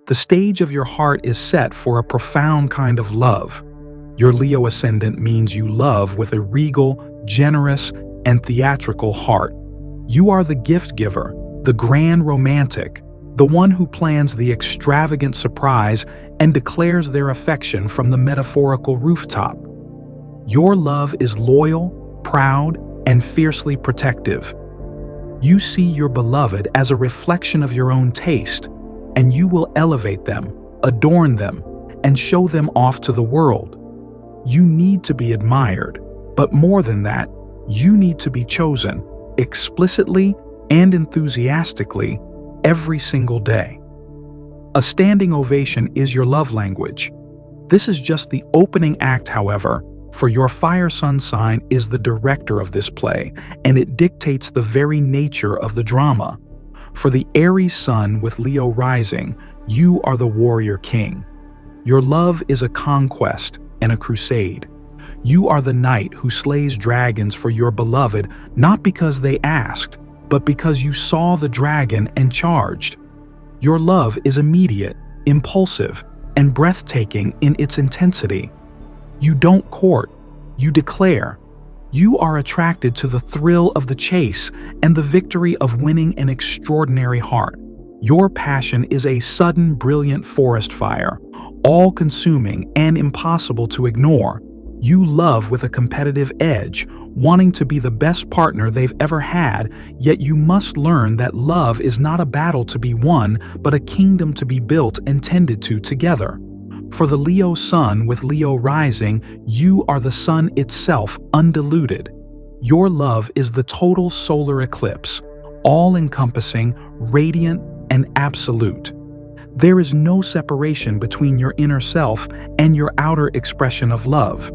The stage of your heart is set for a profound kind of love. Your Leo ascendant means you love with a regal, generous, and theatrical heart. You are the gift giver, the grand romantic, the one who plans the extravagant surprise and declares their affection from the metaphorical rooftop. Your love is loyal, proud, and fiercely protective. You see your beloved as a reflection of your own taste, and you will elevate them, adorn them, and show them off to the world. You need to be admired, but more than that, you need to be chosen, explicitly and enthusiastically, every single day. A standing ovation is your love language. This is just the opening act, however, for your fire sun sign is the director of this play, and it dictates the very nature of the drama. For the Aries sun with Leo rising, you are the warrior king. Your love is a conquest and a crusade. You are the knight who slays dragons for your beloved, not because they asked, but because you saw the dragon and charged. Your love is immediate, impulsive, and breathtaking in its intensity. You don't court, you declare. You are attracted to the thrill of the chase and the victory of winning an extraordinary heart. Your passion is a sudden, brilliant forest fire, all-consuming and impossible to ignore. You love with a competitive edge, wanting to be the best partner they've ever had, yet you must learn that love is not a battle to be won, but a kingdom to be built and tended to together. For the Leo sun with Leo rising, you are the sun itself, undiluted. Your love is the total solar eclipse, all-encompassing, radiant, and absolute. There is no separation between your inner self and your outer expression of love.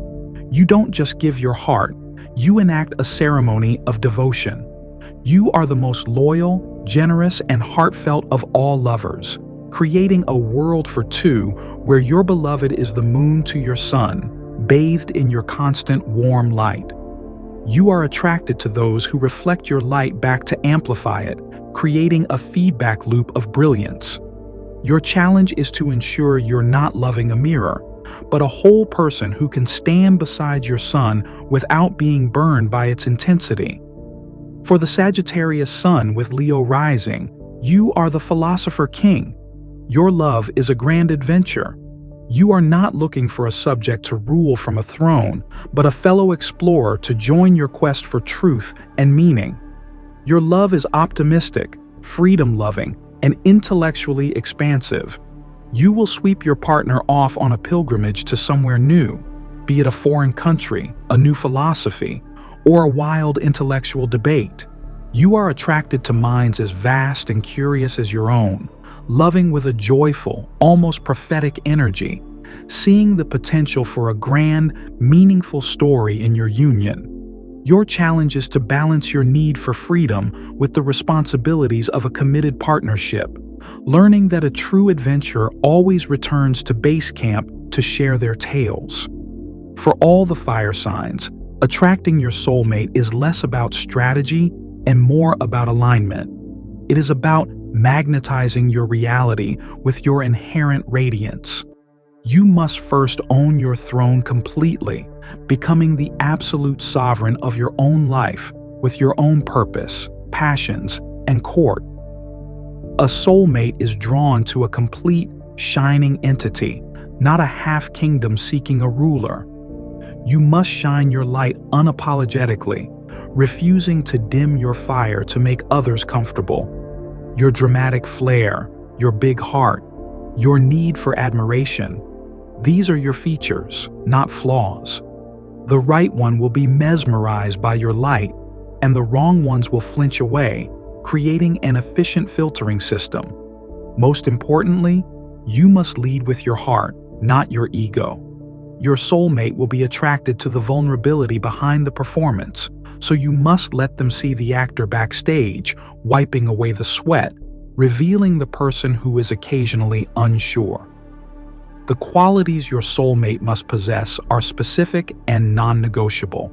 You don't just give your heart, you enact a ceremony of devotion. You are the most loyal, generous, and heartfelt of all lovers, creating a world for two where your beloved is the moon to your sun, bathed in your constant warm light. You are attracted to those who reflect your light back to amplify it, creating a feedback loop of brilliance. Your challenge is to ensure you're not loving a mirror, but a whole person who can stand beside your sun without being burned by its intensity. For the Sagittarius sun with Leo rising, you are the philosopher king. Your love is a grand adventure. You are not looking for a subject to rule from a throne, but a fellow explorer to join your quest for truth and meaning. Your love is optimistic, freedom-loving, and intellectually expansive. You will sweep your partner off on a pilgrimage to somewhere new, be it a foreign country, a new philosophy, or a wild intellectual debate. You are attracted to minds as vast and curious as your own, loving with a joyful, almost prophetic energy, seeing the potential for a grand, meaningful story in your union. Your challenge is to balance your need for freedom with the responsibilities of a committed partnership, learning that a true adventurer always returns to base camp to share their tales. For all the fire signs, attracting your soulmate is less about strategy and more about alignment. It is about magnetizing your reality with your inherent radiance. You must first own your throne completely, becoming the absolute sovereign of your own life with your own purpose, passions, and court. A soulmate is drawn to a complete, shining entity, not a half-kingdom seeking a ruler. You must shine your light unapologetically, refusing to dim your fire to make others comfortable. Your dramatic flair, your big heart, your need for admiration. These are your features, not flaws. The right one will be mesmerized by your light, and the wrong ones will flinch away, creating an efficient filtering system. Most importantly, you must lead with your heart, not your ego. Your soulmate will be attracted to the vulnerability behind the performance, so you must let them see the actor backstage, wiping away the sweat, revealing the person who is occasionally unsure. The qualities your soulmate must possess are specific and non-negotiable.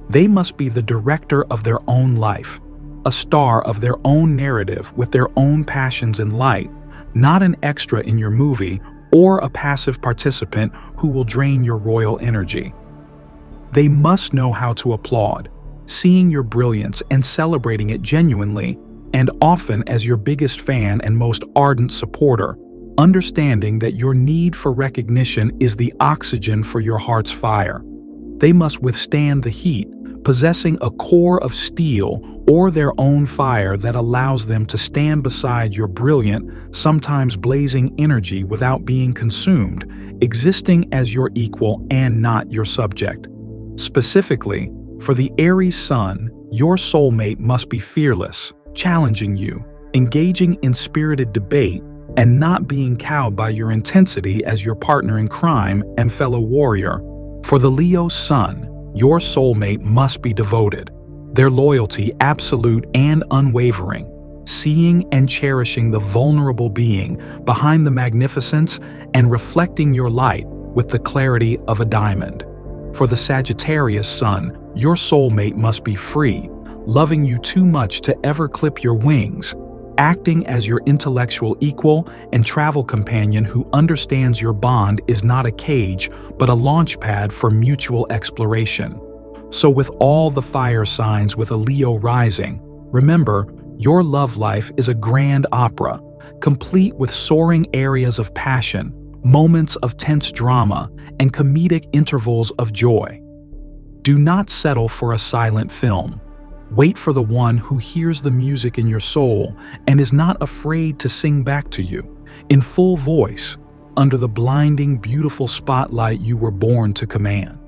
They must be the director of their own life, a star of their own narrative with their own passions and light, not an extra in your movie or a passive participant who will drain your royal energy. They must know how to applaud, seeing your brilliance and celebrating it genuinely, and often as your biggest fan and most ardent supporter, understanding that your need for recognition is the oxygen for your heart's fire. They must withstand the heat, possessing a core of steel or their own fire that allows them to stand beside your brilliant, sometimes blazing energy without being consumed, existing as your equal and not your subject. Specifically, for the Aries Sun, your soulmate must be fearless, challenging you, engaging in spirited debate, and not being cowed by your intensity as your partner in crime and fellow warrior. For the Leo Sun, your soulmate must be devoted, their loyalty absolute and unwavering, seeing and cherishing the vulnerable being behind the magnificence and reflecting your light with the clarity of a diamond. For the Sagittarius Sun, your soulmate must be free, loving you too much to ever clip your wings, acting as your intellectual equal and travel companion who understands your bond is not a cage, but a launch pad for mutual exploration. So with all the fire signs with a Leo rising, remember, your love life is a grand opera, complete with soaring areas of passion, moments of tense drama, and comedic intervals of joy. Do not settle for a silent film. Wait for the one who hears the music in your soul and is not afraid to sing back to you, in full voice, under the blinding, beautiful spotlight you were born to command.